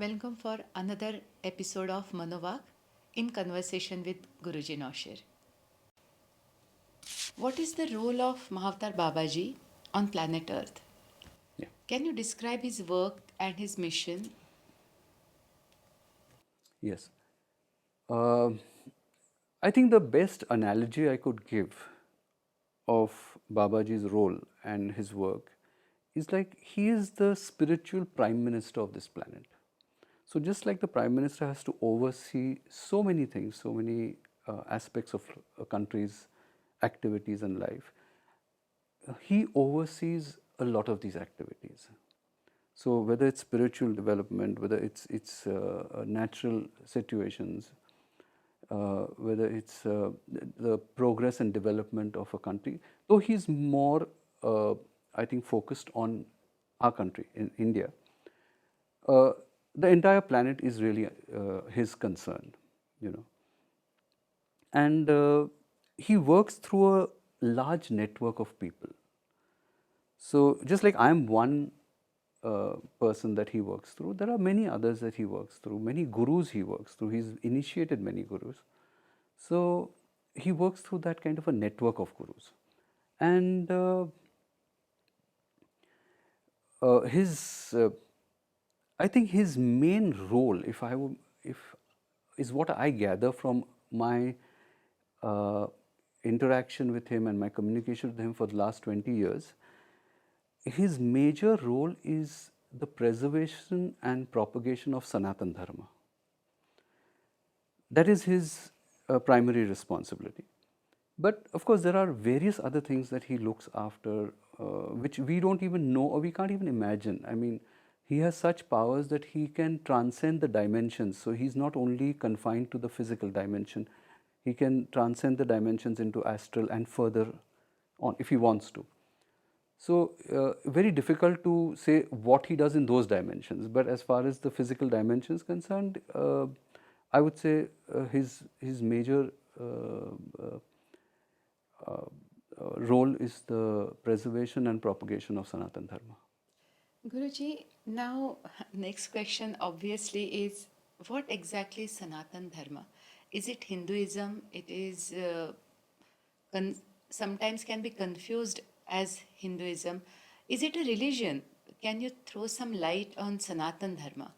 Welcome for another episode of MANOVAAC in conversation with Guruji Naushir. What is the role of Mahavatar Babaji on planet Earth? Yeah. Can you describe his work and his mission? Yes. Um I think the best analogy I could give of Babaji's role and his work is like he is the spiritual prime minister of this planet. So, just like the prime minister has to oversee so many things, so many aspects of a country's activities and life, he oversees a lot of these activities. So whether it's spiritual development, whether it's natural situations, whether it's the progress and development of a country, though he's more, I think, focused on our country in India, uh, the entire planet is really his concern, you know, and he works through a large network of people. So just like I'm one person that he works through, there are many others that he works through, many gurus he works through. He's initiated many gurus. So he works through that kind of a network of gurus. And I think his main role, if is what I gather from my uh, interaction with him and my communication with him for the last 20 years, his major role is the preservation and propagation of Sanatana Dharma. That is his primary responsibility. But of course, there are various other things that he looks after, which we don't even know or we can't even imagine. I mean, he has such powers that he can transcend the dimensions. So he's not only confined to the physical dimension, he can transcend the dimensions into astral and further on if he wants to. So, very difficult to say what he does in those dimensions. But as far as the physical dimensions concerned, I would say his major uh, uh, role is the preservation and propagation of Sanatana Dharma. Guruji, now next question obviously is what exactly is Sanatan Dharma? Is it Hinduism? It is sometimes can be confused as Hinduism. Is it a religion? Can you throw some light on Sanatan Dharma?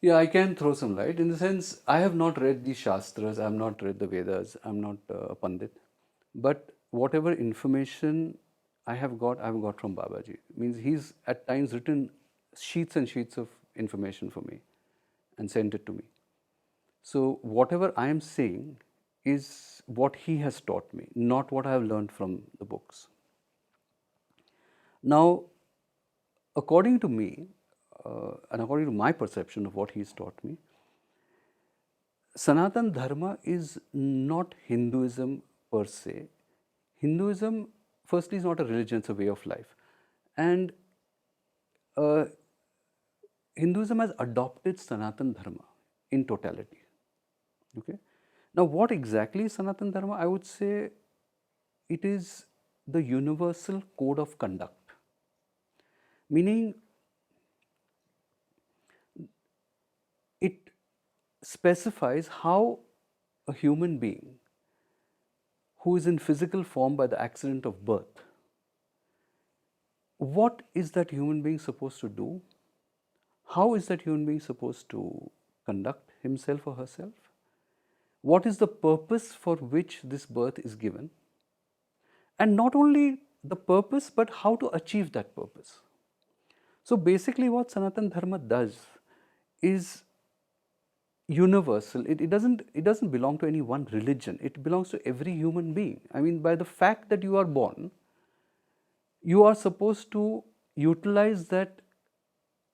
Yeah, I can throw some light in the sense I have not read the Shastras, I have not read the Vedas, I'm not a Pandit. But whatever information I've got from Babaji. Means he's at times written sheets and sheets of information for me and sent it to me. So whatever I am saying is what he has taught me, not what I have learned from the books. Now, according to me, and according to my perception of what he's taught me, Sanatan Dharma is not Hinduism per se. Hinduism, firstly, is not a religion, it's a way of life. And uh, Hinduism has adopted Sanatan Dharma in totality. Okay. Now, what exactly is Sanatan Dharma? I would say it is the universal code of conduct, meaning it specifies how a human being who is in physical form by the accident of birth, what is that human being supposed to do? How is that human being supposed to conduct himself or herself? What is the purpose for which this birth is given? And not only the purpose, but how to achieve that purpose. So basically, what Sanatan Dharma does is universal. It doesn't belong to any one religion. It belongs to every human being. I mean, by the fact that you are born, you are supposed to utilize that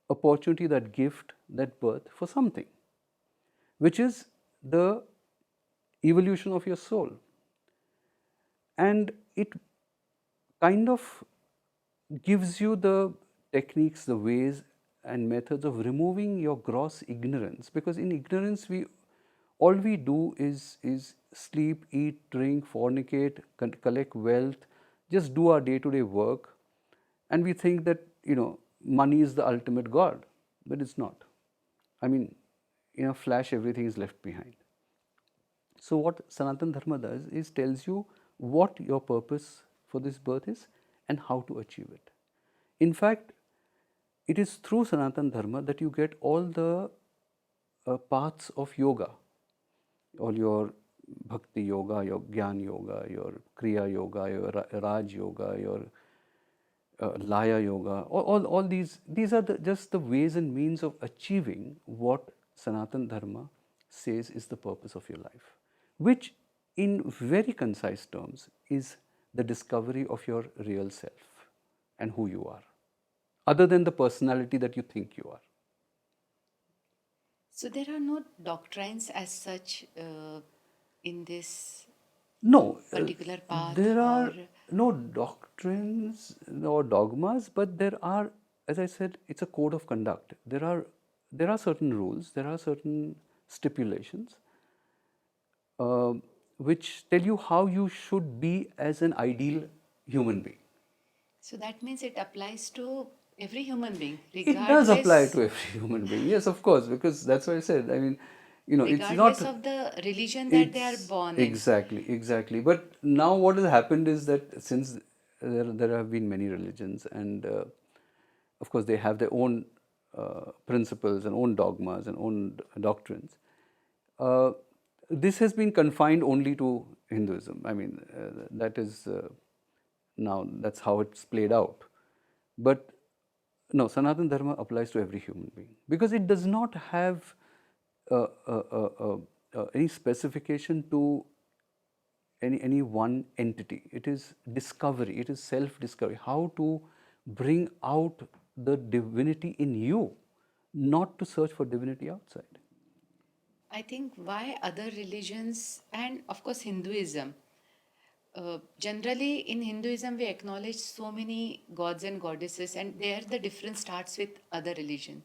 opportunity, that gift, that birth for something, which is the evolution of your soul. And it kind of gives you the techniques, the ways and methods of removing your gross ignorance, because in ignorance we all we do is sleep, eat, drink, fornicate, collect wealth, just do our day to day work, and we think that money is the ultimate god, but it's not. I mean, in a flash, everything is left behind. So what Sanatana Dharma does is tells you what your purpose for this birth is and how to achieve it. In fact, it is through Sanatana Dharma that you get all the paths of yoga, all your bhakti yoga, your jnana yoga, your kriya yoga, your raj yoga, your laya yoga, all these are just the ways and means of achieving what Sanatana Dharma says is the purpose of your life, which in very concise terms is the discovery of your real self and who you are, other than the personality that you think you are. So there are no doctrines as such in this No, particular path, there or are no doctrines or dogmas, but there are, as I said, it's a code of conduct. There are certain rules, there are certain stipulations, which tell you how you should be as an ideal human being. so that means it applies to every human being, It does apply regardless to every human being, yes, of course, because that's what I said. I mean, it's not. regardless of the religion that they are It's born in. exactly. But now what has happened is that since there have been many religions, and of course they have their own principles and own dogmas and own doctrines. Uh, this has been confined only to Hinduism. I mean, that is now that's how it's played out. But no, Sanatana Dharma applies to every human being because it does not have uh, uh, uh, uh, any specification to any one entity. It is discovery. It is self-discovery. How to bring out the divinity in you, not to search for divinity outside. I think why other religions and of course Hinduism. Generally, in Hinduism, we acknowledge so many gods and goddesses, and there the difference starts with other religion.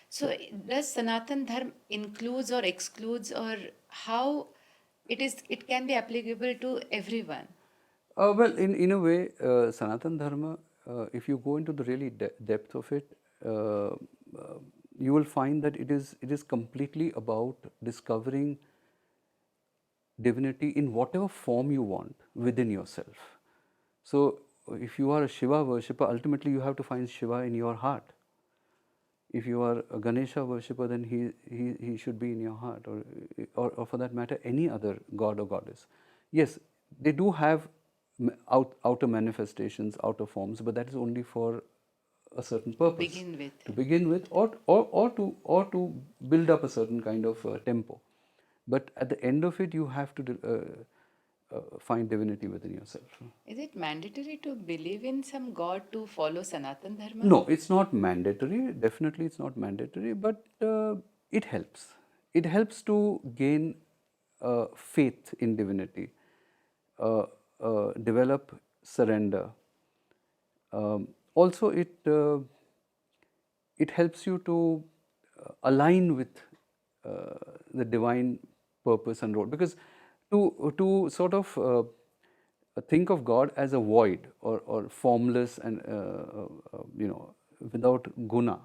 So, does Sanatan Dharma includes or excludes, or how it is? It can be applicable to everyone. Well, in a way, Sanatana Dharma, if you go into the really depth of it, you will find that it is completely about discovering divinity in whatever form you want within yourself. So, if you are a Shiva worshipper, ultimately you have to find Shiva in your heart. If you are a Ganesha worshipper, then he should be in your heart, or for that matter, any other god or goddess. Yes, they do have outer manifestations, outer forms, but that is only for a certain To purpose begin with. to begin with, or to build up a certain kind of tempo. But at the end of it, you have to find divinity within yourself. Is it mandatory to believe in some god to follow Sanatan Dharma? No, it's not mandatory. Definitely, it's not mandatory, but it helps. It helps to gain faith in divinity, develop surrender. Also, it helps you to align with the divine purpose and role, because to sort of think of God as a void or formless and without guna,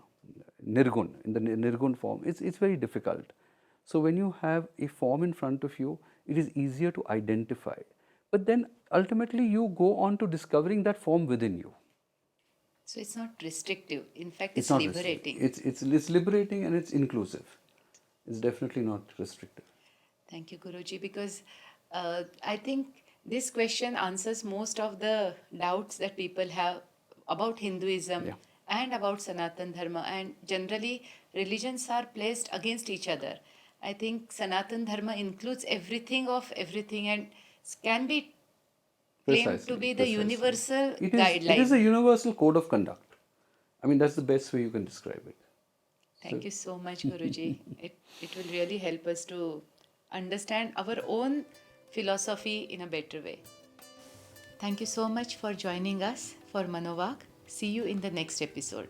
nirgun, in the nirgun form, it's very difficult. So when you have a form in front of you, it is easier to identify. But then ultimately you go on to discovering that form within you. So it's not restrictive. In fact, It's it's not restrictive. liberating. It's liberating and it's inclusive. It's definitely not restrictive. Thank you, Guruji, because I think this question answers most of the doubts that people have about Hinduism Yeah. and about Sanatan Dharma. And generally, religions are placed against each other. I think Sanatan Dharma includes everything of everything and can be claimed to be the Precisely. universal It is a guideline. universal code of conduct. I mean, that's the best way you can describe it. So, Thank you so much, Guruji. It will really help us to understand our own philosophy in a better way. Thank you so much for joining us for MANOVAAC. See you in the next episode.